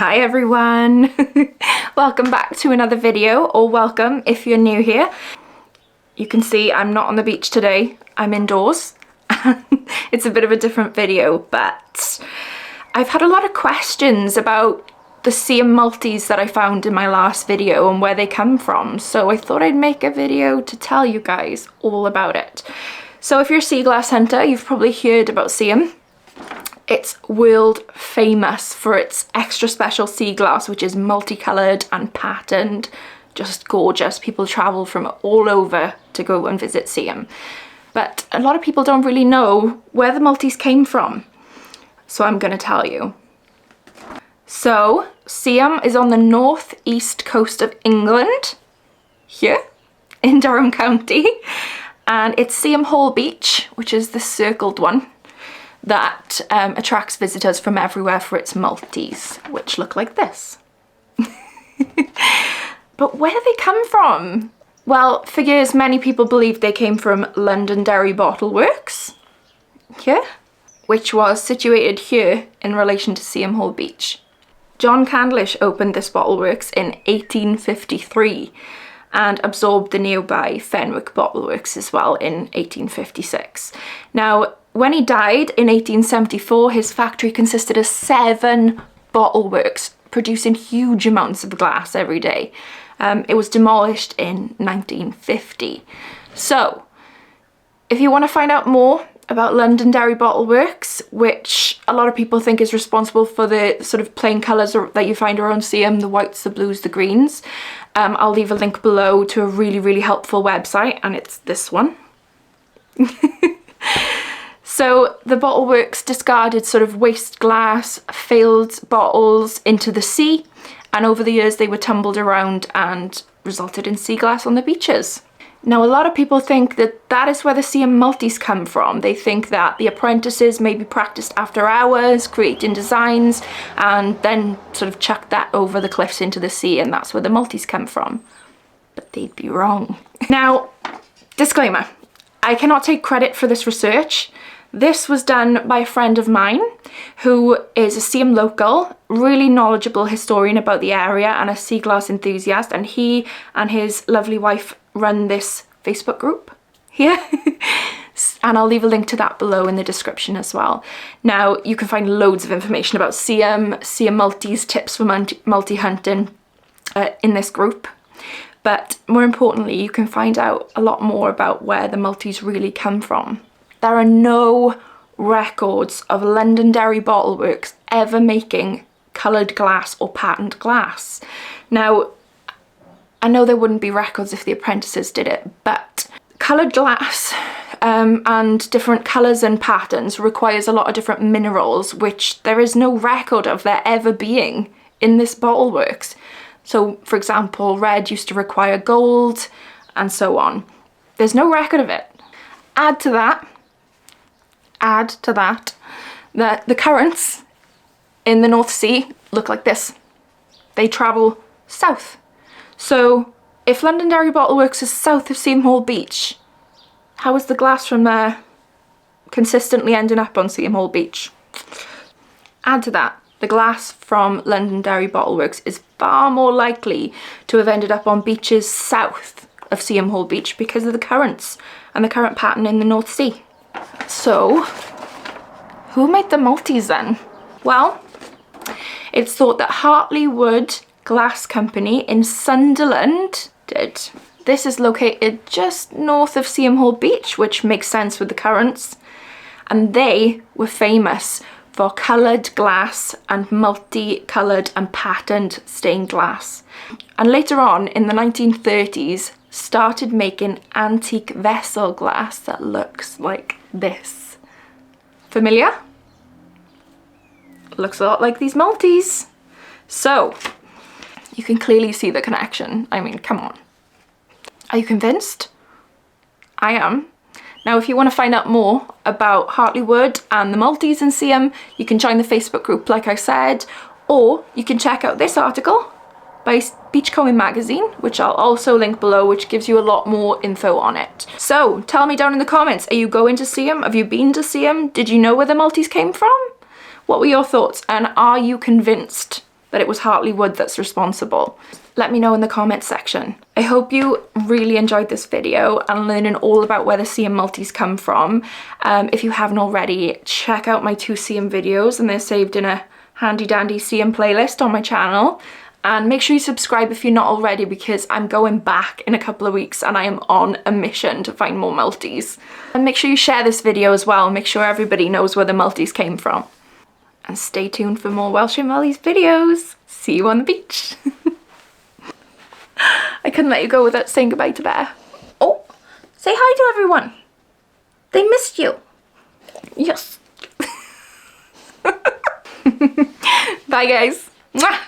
Hi everyone! Welcome back to another video, or welcome if you're new here. You can see I'm not on the beach today, I'm indoors. It's a bit of a different video, but I've had a lot of questions about the Seaham Multis that I found in my last video and where they come from, so I thought I'd make a video to tell you guys all about it. So if you're a sea glass hunter, you've probably heard about Seaham. It's world famous for its extra special sea glass, which is multicoloured and patterned, just gorgeous. People travel from all over to go and visit Seaham. But a lot of people don't really know where the Multis came from, so I'm going to tell you. So Seaham is on the northeast coast of England, here in Durham County, and it's Seaham Hall Beach, which is the circled one, that attracts visitors from everywhere for its Multis, which look like this. But where do they come from? Well, for years many people believed they came from Londonderry Bottle Works, here, which was situated here in relation to Seaham Hall Beach. John Candlish opened this bottle works in 1853 and absorbed the nearby Fenwick Bottle Works as well in 1856. Now, when he died in 1874, his factory consisted of 7 bottle works, producing huge amounts of glass every day. It was demolished in 1950. So, if you want to find out more about Londonderry Bottle Works, which a lot of people think is responsible for the sort of plain colours that you find around Seaham, the whites, the blues, the greens, I'll leave a link below to a really helpful website, and it's this one. So the bottle works discarded sort of waste glass, failed bottles into the sea, and over the years they were tumbled around and resulted in sea glass on the beaches. Now a lot of people think that that is where the Seaham Multis come from. They think that the apprentices maybe practiced after hours, creating designs, and then sort of chucked that over the cliffs into the sea, and that's where the Multis come from. But they'd be wrong. Now, disclaimer, I cannot take credit for this research. This was done by a friend of mine who is a Seaham local, really knowledgeable historian about the area and a sea glass enthusiast, and he and his lovely wife run this Facebook group here. And I'll leave a link to that below in the description as well. Now, you can find loads of information about Seaham, Seaham Multis, tips for multi-hunting in this group. But more importantly, you can find out a lot more about where the Multis really come from. There are no records of Londonderry Bottle Works ever making coloured glass or patterned glass. Now, I know there wouldn't be records if the apprentices did it, but coloured glass and different colours and patterns requires a lot of different minerals, which there is no record of there ever being in this bottle works. So, for example, red used to require gold, and so on. There's no record of it. Add to that that the currents in the North Sea look like this. They travel south. So if Londonderry Bottle Works is south of Seaham Hall Beach, how is the glass from there consistently ending up on Seaham Hall Beach? Add to that, the glass from Londonderry Bottle Works is far more likely to have ended up on beaches south of Seaham Hall Beach because of the currents and the current pattern in the North Sea. So, who made the Multis then? Well, it's thought that Hartley Wood Glass Company in Sunderland did. This is located just north of Seaham Hall Beach, which makes sense with the currents. And they were famous for coloured glass and multi-coloured and patterned stained glass. And later on, in the 1930s, started making antique vessel glass that looks like this. Familiar? Looks a lot like these Multis. So, you can clearly see the connection. I mean, come on. Are you convinced? I am. Now, if you want to find out more about Hartley Wood and the Multis in Seaham, you can join the Facebook group, like I said, or you can check out this article by Beachcombing Magazine, which I'll also link below, which gives you a lot more info on it. So, tell me down in the comments, are you going to Seaham? Have you been to Seaham? Did you know where the Multis came from? What were your thoughts, and are you convinced that it was Hartley wood that's responsible? Let me know in the comments section. I hope you really enjoyed this video and learning all about where the Seaham Multis come from. If you haven't already, check out my 2 Seaham videos, and they're saved in a handy dandy Seaham playlist on my channel. And make sure you subscribe if you're not already, because I'm going back in a couple of weeks and I am on a mission to find more Multis. And make sure you share this video as well. Make sure everybody knows where the Multis came from. And stay tuned for more Welsh and Wellies videos. See you on the beach. I couldn't let you go without saying goodbye to Bear. Oh, say hi to everyone. They missed you. Yes. Bye guys. Mwah.